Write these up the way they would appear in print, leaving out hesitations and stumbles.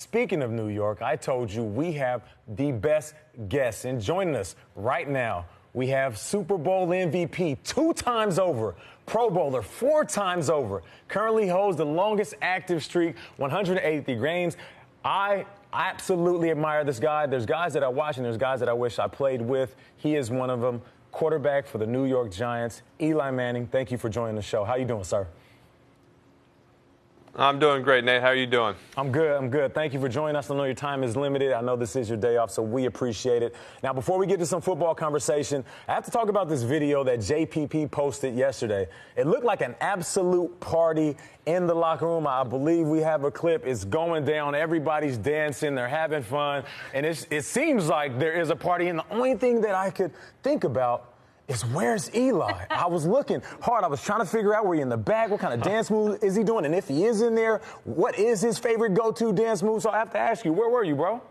speaking of New York, I told you we have the best guests. And joining us right now, we have Super Bowl MVP 2 times over, Pro Bowler 4 times over, currently holds the longest active streak, 183 games. I absolutely admire this guy. There's guys that I watch and there's guys that I wish I played with. He is one of them. Quarterback for the New York Giants, Eli Manning. Thank you for joining the show. How you doing, sir? I'm doing great, Nate. How are you doing? I'm good. Thank you for joining us. I know your time is limited. I know this is your day off, so we appreciate it. Now, before we get to some football conversation, I have to talk about this video that JPP posted yesterday. It looked like an absolute party in the locker room. I believe we have a clip. It's going down. Everybody's dancing. They're having fun. And it seems like there is a party. And the only thing that I could think about is where's Eli? I was looking hard. I was trying to figure out where he in the back, what kind of dance move is he doing, and if he is in there, what is his favorite go-to dance move? So I have to ask you, where were you, bro?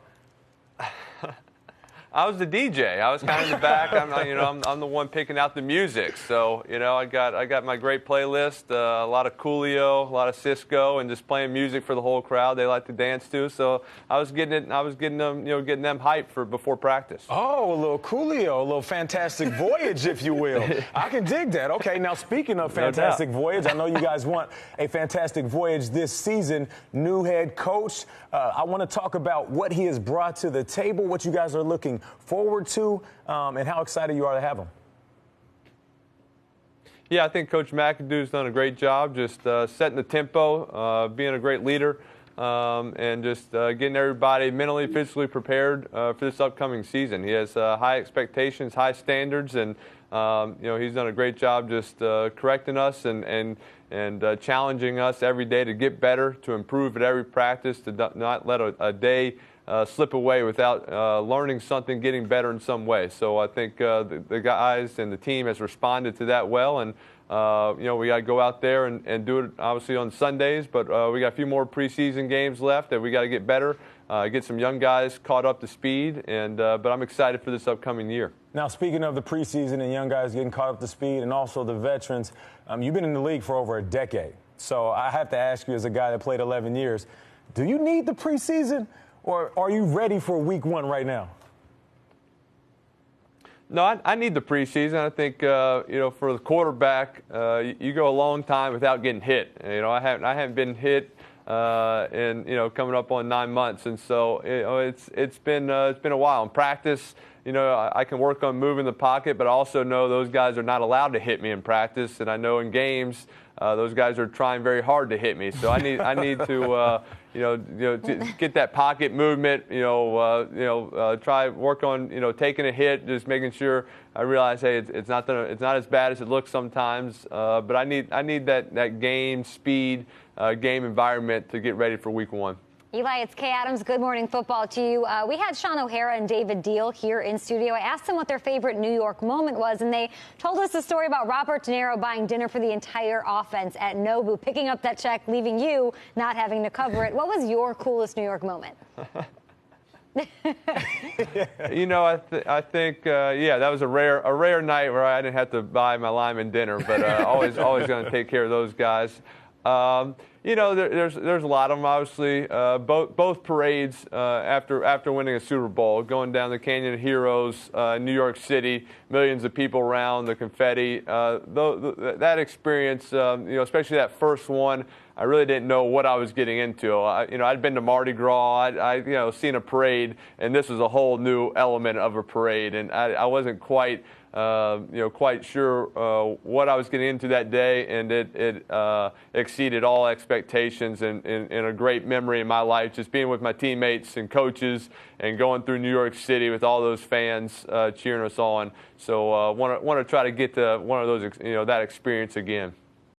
I was the DJ. I was kind of in the back. I'm the one picking out the music. So, I got my great playlist, a lot of Coolio, a lot of Cisco, and just playing music for the whole crowd. They like to dance to. So I was getting them, getting them hyped for before practice. Oh, a little Coolio, a little Fantastic Voyage, if you will. I can dig that. Okay, now speaking of Fantastic Voyage, I know you guys want a Fantastic Voyage this season. New head coach. I want to talk about what he has brought to the table, what you guys are looking forward to, and how excited you are to have him. Yeah, I think Coach McAdoo's done a great job just setting the tempo, being a great leader, and just getting everybody mentally, physically prepared for this upcoming season. He has high expectations, high standards, and he's done a great job just correcting us and challenging us every day to get better, to improve at every practice, to not let a day slip away without learning something, getting better in some way. So I think the guys and the team has responded to that well, and we got to go out there and do it obviously on Sundays, but we got a few more preseason games left that we got to get better, get some young guys caught up to speed, and but I'm excited for this upcoming year. Now, speaking of the preseason and young guys getting caught up to speed, and also the veterans, you've been in the league for over a decade. So I have to ask you, as a guy that played 11 years, do you need the preseason? Or are you ready for week 1 right now? No, I need the preseason. I think, for the quarterback, you go a long time without getting hit. I haven't been hit in coming up on 9 months, and so it's been a while. In practice, I can work on moving the pocket, but I also know those guys are not allowed to hit me in practice, and I know in games those guys are trying very hard to hit me. So I need to. To get that pocket movement, try work on, taking a hit, just making sure I realize, hey, it's not as bad as it looks sometimes. But I need that game speed, game environment to get ready for week 1. Eli, it's Kay Adams. Good morning football to you. We had Sean O'Hara and David Deal here in studio. I asked them what their favorite New York moment was, and they told us the story about Robert De Niro buying dinner for the entire offense at Nobu, picking up that check, leaving you not having to cover it. What was your coolest New York moment? I think that was a rare night where I didn't have to buy my lineman dinner, but always going to take care of those guys. There's a lot of them, obviously. Both parades after winning a Super Bowl, going down the Canyon of Heroes, New York City, millions of people around, the confetti. That experience, especially that first one, I really didn't know what I was getting into. I'd been to Mardi Gras, I'd seen a parade, and this was a whole new element of a parade, and I wasn't quite sure what I was getting into that day, and it exceeded all expectations and a great memory in my life, just being with my teammates and coaches and going through New York City with all those fans cheering us on. So want to try to get to one of those, that experience again.